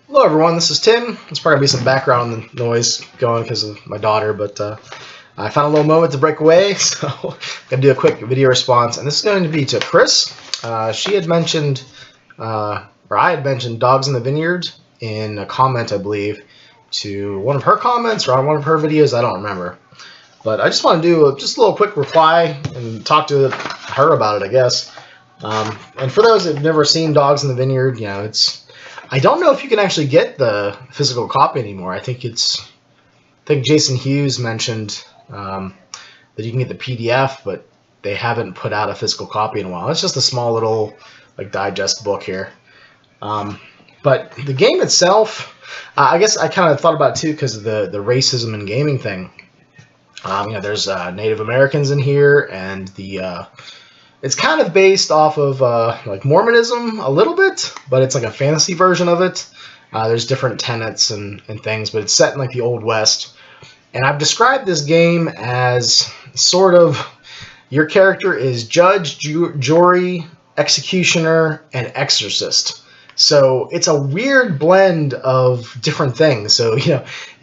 Hello everyone, this is Tim. There's probably going to be some background noise going because of my daughter, but I found a little moment to break away, so I'm going to do a quick video response. And this is going to be to Chris. She had mentioned, or I had mentioned Dogs in the Vineyard in a comment, I believe, to one of her comments or on one of her videos. I don't remember. But I just want to do just a little quick reply and talk to her about it, I guess. And for those that have never seen Dogs in the Vineyard, you know, I don't know if you can actually get the physical copy anymore. I think Jason Hughes mentioned that you can get the PDF, but they haven't put out a physical copy in a while. It's just a small little digest book here. But the game itself, I guess I kind of thought about it too because of the racism in gaming thing. There's Native Americans in here, and it's kind of based off of Mormonism a little bit, but it's like a fantasy version of it. There's different tenets and things, but it's set in like the Old West. And I've described this game as sort of your character is judge, jury, executioner, and exorcist. So it's a weird blend of different things. So, if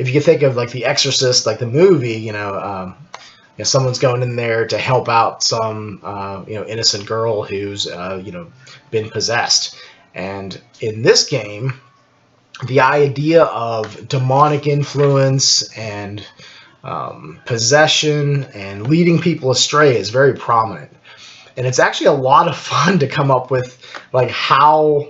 you can think of like The Exorcist, like the movie, someone's going in there to help out some, innocent girl who's, been possessed. And in this game, the idea of demonic influence and possession and leading people astray is very prominent. And it's actually a lot of fun to come up with, like, how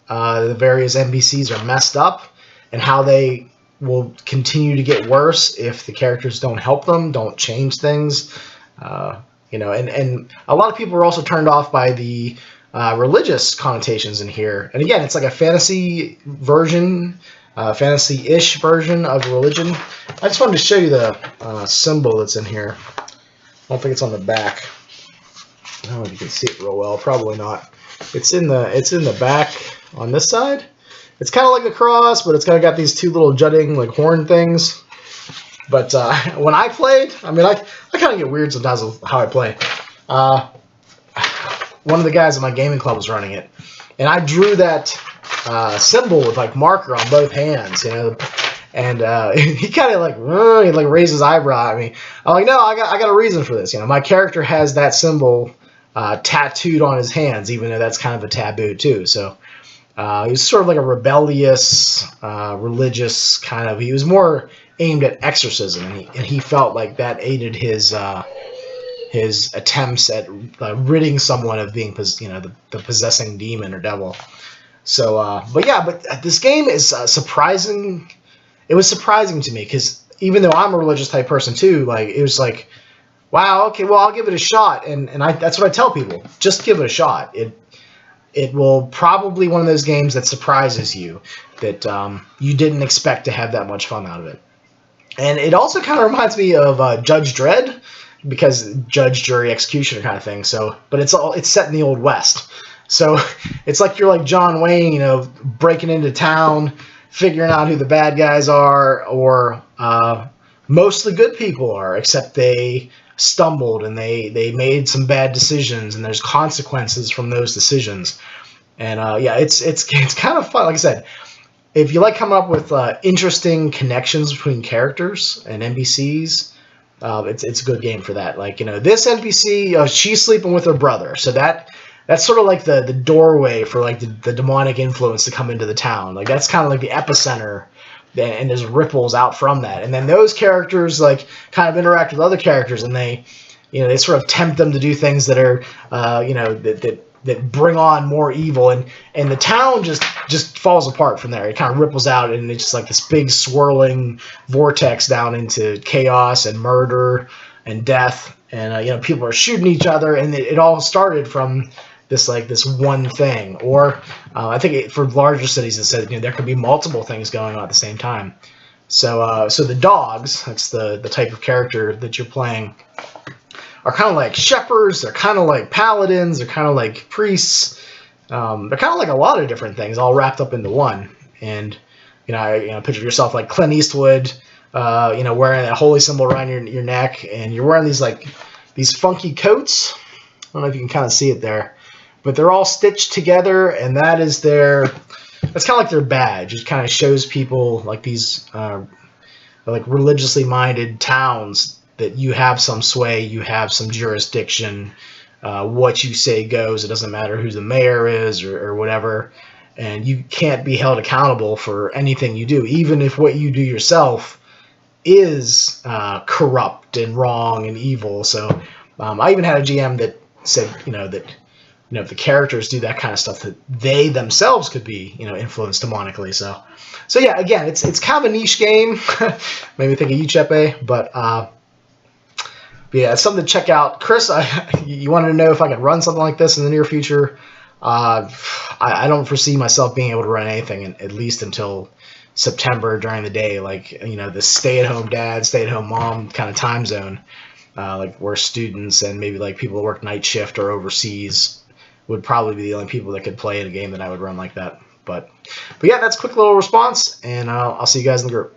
the various NPCs are messed up and how they will continue to get worse if the characters don't help them, don't change things, and a lot of people are also turned off by the religious connotations in here. And again, it's like a fantasy version, fantasy-ish version of religion. I just wanted to show you the symbol that's in here. I don't think it's on the back. I don't know if you can see it real well. Probably not. It's in the back on this side. It's kind of like a cross, but it's kind of got these two little jutting like horn things. But when I played, I kind of get weird sometimes with how I play. One of the guys at my gaming club was running it, and I drew that symbol with like marker on both hands, and he kind of he raised his eyebrow at me. I'm like, no, I got a reason for this. My character has that symbol tattooed on his hands, even though that's kind of a taboo too. So. He was sort of like a rebellious, religious kind of. He was more aimed at exorcism, and he felt like that aided his attempts at ridding someone of being, the possessing demon or devil. So, but this game is surprising. It was surprising to me because even though I'm a religious type person too, it was like, wow, okay, well I'll give it a shot, and that's what I tell people: just give it a shot. It will probably one of those games that surprises you, that you didn't expect to have that much fun out of it. And it also kind of reminds me of Judge Dredd, because judge, jury, executioner kind of thing. So, but it's set in the Old West. So it's like you're like John Wayne, breaking into town, figuring out who the bad guys are, or mostly good people are, except they stumbled and they made some bad decisions, and there's consequences from those decisions. And it's kind of fun. Like I said, if you like coming up with interesting connections between characters and NPCs, it's a good game for that. This NPC, she's sleeping with her brother, so that's sort of like the doorway for like the demonic influence to come into the town. Like that's kind of like the epicenter. And there's ripples out from that, and then those characters kind of interact with other characters, and they sort of tempt them to do things that are that bring on more evil, and the town just falls apart from there. It kind of ripples out, and it's just like this big swirling vortex down into chaos and murder and death, and people are shooting each other, and it all started from this one thing. Or I think for larger cities, it said there could be multiple things going on at the same time. So the dogs, that's the type of character that you're playing, are kind of like shepherds. They're kind of like paladins. They're kind of like priests. They're kind of like a lot of different things all wrapped up into one. And picture yourself like Clint Eastwood, wearing that holy symbol around your neck, and you're wearing these funky coats. I don't know if you can kind of see it there. But they're all stitched together, and that is their that's kind of like their badge. It kind of shows people like these like religiously minded towns that you have some sway, you have some jurisdiction. What you say goes. It doesn't matter who the mayor is or whatever. And you can't be held accountable for anything you do, even if what you do yourself is corrupt and wrong and evil. So I even had a GM that said, that if the characters do that kind of stuff, that they themselves could be, influenced demonically. So yeah, again, it's kind of a niche game. Made me think of you, Chepe, but yeah, it's something to check out. Chris, you wanted to know if I could run something like this in the near future. I don't foresee myself being able to run anything at least until September during the day, like, the stay-at-home dad, stay-at-home mom kind of time zone, like where students and maybe like people who work night shift or overseas would probably be the only people that could play in a game that I would run like that. But yeah, that's a quick little response, and I'll see you guys in the group.